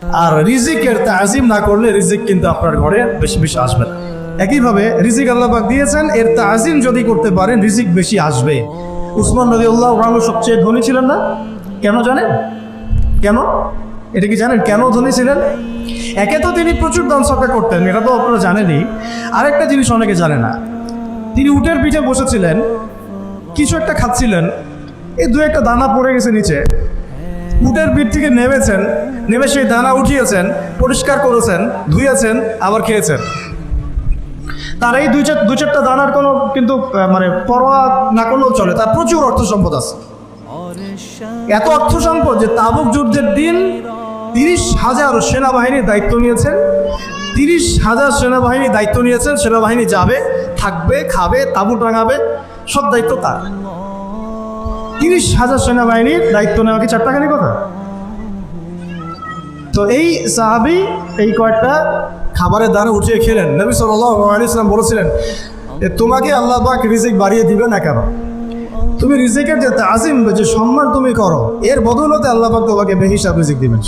আর রিজিকের তাজিম না করলে রিজিক কিন্তু আপনার ঘরে বেশি বেশি আসবে না। একইভাবে রিজিক আল্লাহ পাক দিয়েছেন, এর তাজিম যদি করতে পারেন রিজিক বেশি আসবে। উসমান রাদিয়াল্লাহু আনহু সবচেয়ে ধনী ছিলেন না? কেন জানেন? কেন? এটা কি জানেন কেন ধনী ছিলেন? একে তো তিনি প্রচুর দান সদকা করতেন, এটা তো আপনারা জানেনই। আরেকটা জিনিস অনেকে জানে না, তিনি উটের পিঠে বসেছিলেন, কিছু একটা খাচ্ছিলেন, এই দু একটা দানা পড়ে গেছে নিচে। উটের পিঠ থেকে নেমেছেন, নেমে সেই দানা উঠিয়েছেন, পরিষ্কার করেছেন, ধুয়েছেন, আবার খেয়েছেন। তার এই দু চারটা দানার কোনো কিন্তু মানে পরোয়া না করলেও চলে, তার প্রচুর অর্থ সম্পদ আছে। এত অর্থ সম্পদ যে তাবুক যুদ্ধের দিন 30,000 সেনাবাহিনীর দায়িত্ব নিয়েছেন। 30,000 সেনাবাহিনী দায়িত্ব নিয়েছেন, সেনাবাহিনী যাবে, থাকবে, খাবে, তাঁবু টাঙাবে, সব দায়িত্ব তার। 30,000 সেনাবাহিনীর দায়িত্ব নেওয়া কি চারটাখানি কথা? তো এই সাহাবী এই কয়েকটা খাবারের দানা উঠিয়ে খেলেন। নবী সাল্লাল্লাহু আলাইহি ওয়াসাল্লাম বলেছিলেন, তোমাকে আল্লাহ পাক রিজিক বাড়িয়ে দিবে না কেন? তুমি রিজিকের যে তাজিম, যে সম্মান তুমি করো, এর বদৌলতে আল্লাহ পাক তোমাকে বেহিসাব রিজিক দিবেন।